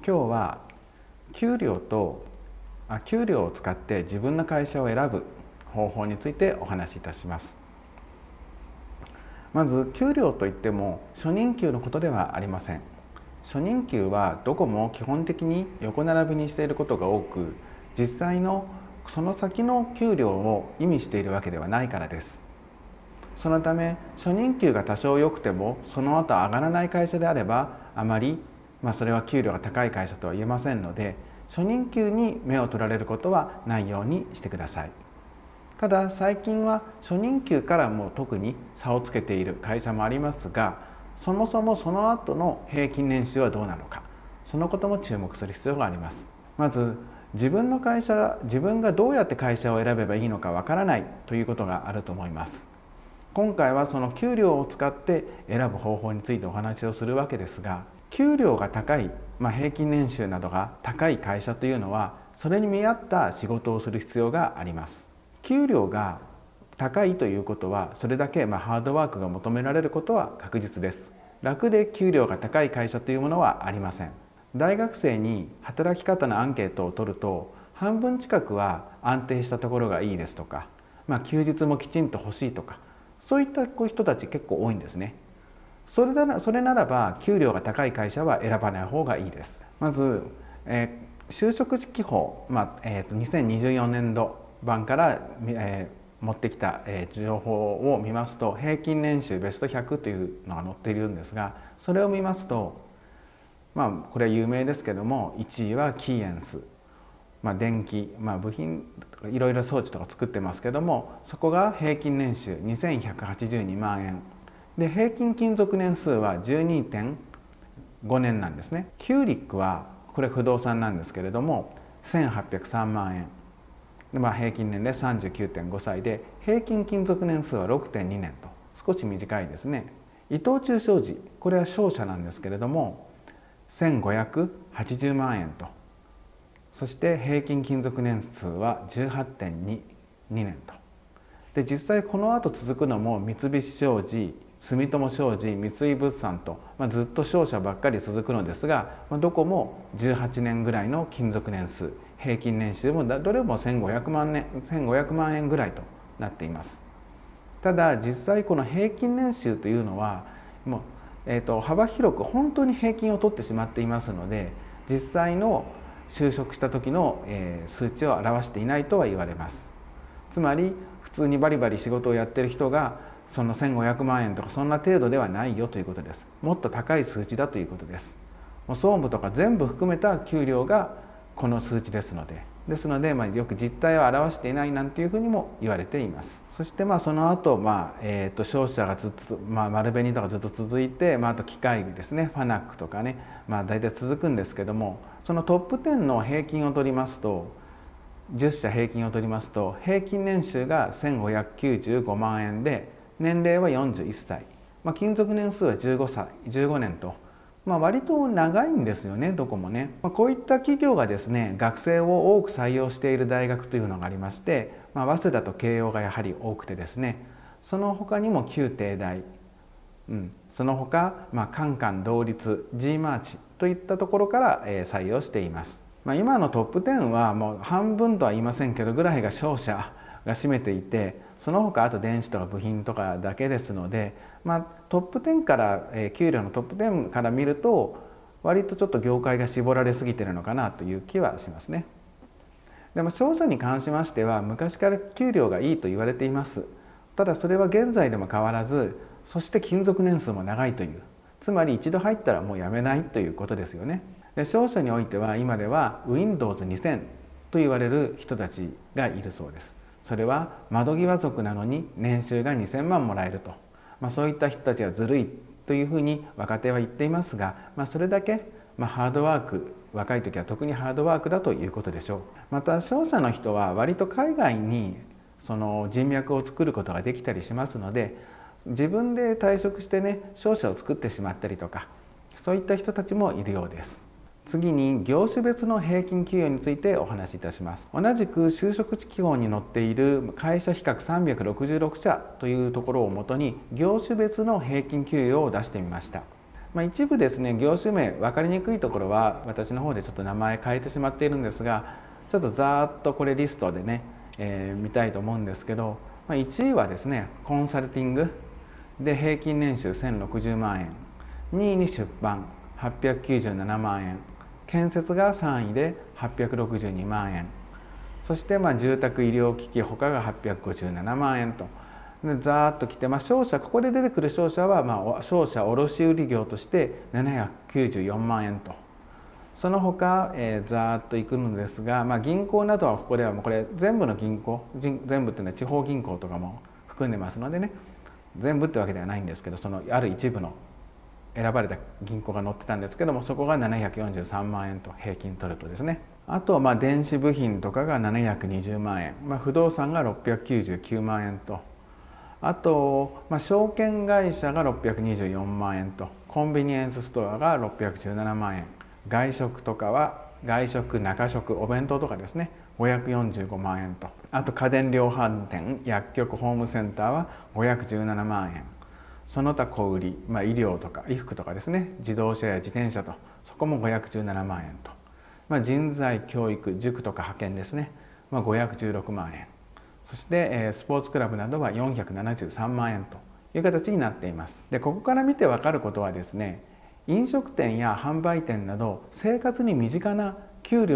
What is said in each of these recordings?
今日は給料を使って自分の会社を選ぶ方法についてお話しいたします。まず給料といっても初任給のことではありません。初任給はどこも基本的に横並びにしていることが多く、実際のその先の給料を意味しているわけではないからです。そのため初任給が多少良くてもその後上がらない会社であればあまり、それは給料が高い会社とは言えませんので、初任給に目を取られることはないようにしてください。ただ最近は初任給からも特に差をつけている会社もありますが、そもそもその後の平均年収はどうなのか、そのことも注目する必要があります。まず自分がどうやって会社を選べばいいのかわからないということがあると思います。今回はその給料を使って選ぶ方法についてお話をするわけですが、給料が高い、平均年収などが高い会社というのはそれに見合った仕事をする必要があります。給料が高いということはそれだけハードワークが求められることは確実です。楽で給料が高い会社というものはありません。大学生に働き方のアンケートを取ると半分近くは安定したところがいいですとか、休日もきちんと欲しいとか、そういった人たち結構多いんですね。それならば給料が高い会社は選ばない方がいいです。まず、就職時法、2024年度版から、持ってきた、情報を見ますと、平均年収ベスト100というのが載っているんですが、それを見ますと、これは有名ですけども、1位はキーエンス、電気、部品いろいろ装置とか作ってますけども、そこが平均年収2182万円で、平均勤続年数は 12.5 年なんですね。キューリックはこれ不動産なんですけれども1803万円で、平均年齢 39.5 歳で平均勤続年数は 6.2 年と少し短いですね。伊藤忠商事、これは商社なんですけれども1580万円と、そして平均勤続年数は 18.2 年と。で実際この後続くのも三菱商事、住友商事、三井物産と、ずっと商社ばっかり続くのですが、どこも18年ぐらいの勤続年数、平均年収もどれも1500万円ぐらいとなっています。ただ実際この平均年収というのはもう、幅広く本当に平均を取ってしまっていますので、実際の就職した時の、数値を表していないとは言われます。つまり普通にバリバリ仕事をやっている人がその1500万円とかそんな程度ではないよということです。もっと高い数値だということです。総務とか全部含めた給料がこの数値ですので、よく実態を表していないなんていうふうにも言われています。そしてその後、商社がずっと、丸紅とかずっと続いて、あと機械ですね、ファナックとかね、大体続くんですけども、そのトップ10の平均を取りますと、10社平均を取りますと平均年収が1595万円で、年齢は41歳、勤続年数は15年と、割と長いんですよね、どこもね。こういった企業がですね、学生を多く採用している大学というのがありまして、早稲田と慶応がやはり多くてですね、その他にも旧帝大、その他、カンカン同率 G マーチといったところから採用しています。今のトップ10はもう半分とは言いませんけどぐらいが商社が占めていて、その他あと電子とか部品とかだけですので、トップ10から給料のトップ10から見ると割とちょっと業界が絞られすぎてるのかなという気はしますね。でも商社に関しましては昔から給料がいいと言われています。ただそれは現在でも変わらず、そして勤続年数も長いという、つまり一度入ったらもう辞めないということですよね。で商社においては今では Windows2000 と言われる人たちがいるそうです。それは窓際族なのに年収が2000万もらえると、そういった人たちはずるいというふうに若手は言っていますが、それだけハードワーク、若い時は特にハードワークだということでしょう。また商社の人は割と海外にその人脈を作ることができたりしますので、自分で退職してね、商社を作ってしまったりとか、そういった人たちもいるようです。次に業種別の平均給与についてお話しいたします。同じく就職地方に載っている会社比較366社というところをもとに業種別の平均給与を出してみました。一部ですね業種名分かりにくいところは私の方でちょっと名前変えてしまっているんですが、ちょっとざーっとこれリストでね、見たいと思うんですけど、1位はですねコンサルティングで平均年収1060万円、2位に出版897万円、建設が3位で862万円、そして住宅医療機器ほかが857万円とざーっときて、商社ここで出てくる商社は商社卸売業として794万円と、その他、ざーっといくのですが、銀行などはここではもうこれ全部の銀行、全部っていうのは地方銀行とかも含んでますのでね、全部ってわけではないんですけど、そのある一部の選ばれた銀行が載ってたんですけども、そこが743万円と平均取るとですね、あとは電子部品とかが720万円、不動産が699万円と、あと、証券会社が624万円と、コンビニエンスストアが617万円、外食とかは外食中食お弁当とかですね545万円と、あと家電量販店薬局ホームセンターは517万円、その他小売、医療とか衣服とかですね自動車や自転車と、そこも517万円と、人材教育塾とか派遣ですね、516万円、そしてスポーツクラブなどは473万円という形になっています。でここから見て分かることはですね、飲食店や販売店など生活に身近な業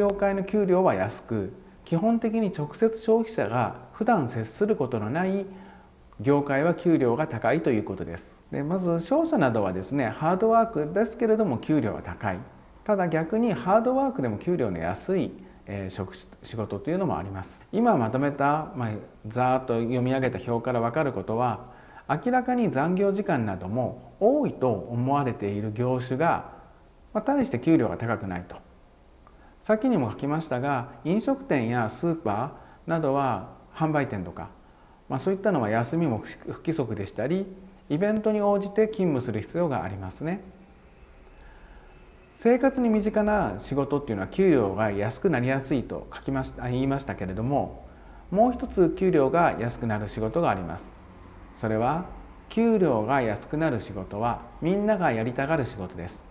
界の給料は安く、基本的に直接消費者が普段接することのない業界は給料が高いということです。でまず商社などはですねハードワークですけれども給料は高い。ただ逆にハードワークでも給料の安い仕事というのもあります。今まとめた、ざーっと読み上げた表から分かることは、明らかに残業時間なども多いと思われている業種が、大して給料が高くないと。先にも書きましたが、飲食店やスーパーなどは販売店とか、そういったのは休みも不規則でしたり、イベントに応じて勤務する必要がありますね。生活に身近な仕事っていうのは給料が安くなりやすいと言いましたけれども、もう一つ給料が安くなる仕事があります。それは給料が安くなる仕事はみんながやりたがる仕事です。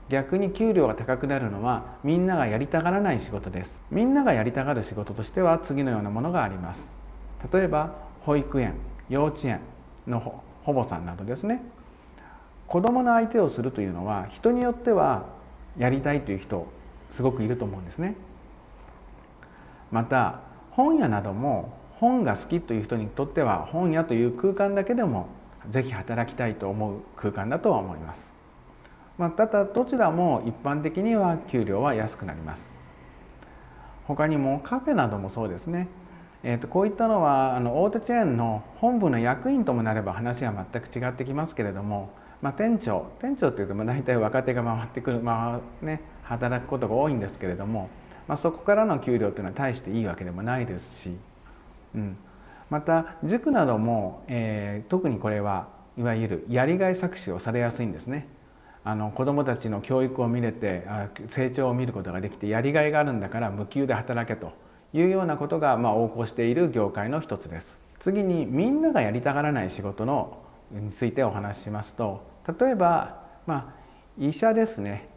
逆に給料が高くなるのはみんながやりたがらない仕事です。みんながやりたがる仕事としては次のようなものがあります。例えば保育園、幼稚園の保母さんなどですね。子供の相手をするというのは人によってはやりたいという人すごくいると思うんですね。また本屋なども本が好きという人にとっては本屋という空間だけでもぜひ働きたいと思う空間だとは思います。ただどちらも一般的には給料は安くなります。他にもカフェなどもそうですね。こういったのは大手チェーンの本部の役員ともなれば話は全く違ってきますけれども、店長というと大体若手が回ってくる、働くことが多いんですけれども、そこからの給料というのは大していいわけでもないですし、また塾なども、特にこれはいわゆるやりがい搾取をされやすいんですね。子どもたちの教育を見れて成長を見ることができてやりがいがあるんだから無給で働けというようなことが横行している業界の一つです。次にみんながやりたがらない仕事についてお話ししますと、例えば、医者ですね、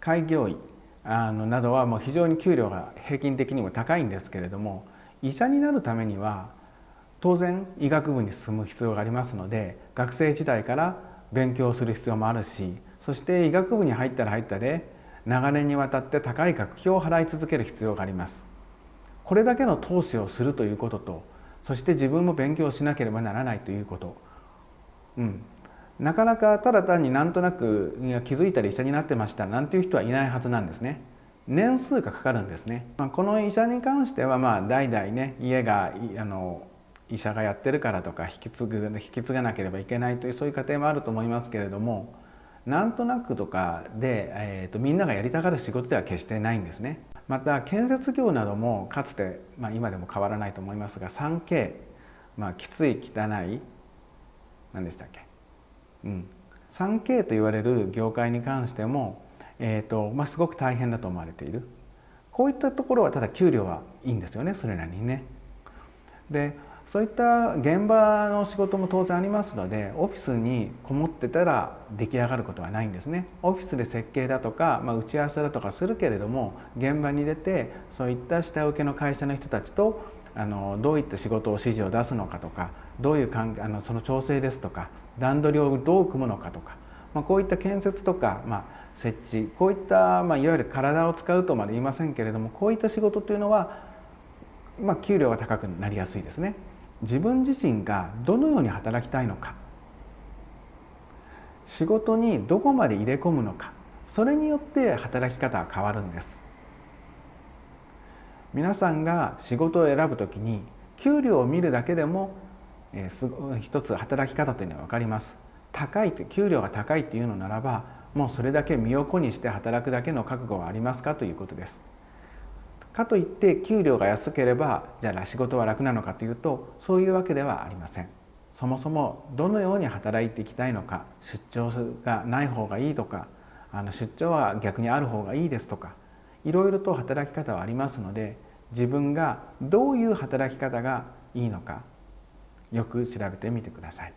開業医などはもう非常に給料が平均的にも高いんですけれども、医者になるためには当然医学部に進む必要がありますので、学生時代から勉強する必要もあるし、そして医学部に入ったら入ったで長年にわたって高い学費を払い続ける必要があります。これだけの投資をするということと、そして自分も勉強しなければならないということ、なかなかただ単になんとなく気づいたら医者になってましたなんていう人はいないはずなんですね。年数がかかるんですね。この医者に関しては代々ね、家が医者がやってるからとか引き継がなければいけないというそういう過程もあると思いますけれども、なんとなくとかで、みんながやりたがる仕事では決してないんですね。また建設業などもかつて、今でも変わらないと思いますが 3K、きつい汚い何でしたっけ、3K と言われる業界に関しても、すごく大変だと思われている。こういったところはただ給料はいいんですよね、それなりにね。でそういった現場の仕事も当然ありますので、オフィスにこもってたら出来上がることはないんですね。オフィスで設計だとか、打ち合わせだとかするけれども、現場に出てそういった下請けの会社の人たちとどういった仕事を指示を出すのかとか、どういうその調整ですとか、段取りをどう組むのかとか、こういった建設とか、設置、こういった、いわゆる体を使うとまで言いませんけれども、こういった仕事というのは、給料が高くなりやすいですね。自分自身がどのように働きたいのか、仕事にどこまで入れ込むのか、それによって働き方は変わるんです。皆さんが仕事を選ぶときに給料を見るだけでも一つ働き方というのは分かります。高い、給料が高いっていうのならば、もうそれだけ身を粉にして働くだけの覚悟はありますかということです。かといって給料が安ければじゃあ仕事は楽なのかというと、そういうわけではありません。そもそもどのように働いていきたいのか、出張がない方がいいとか、出張は逆にある方がいいですとか、いろいろと働き方はありますので、自分がどういう働き方がいいのかよく調べてみてください。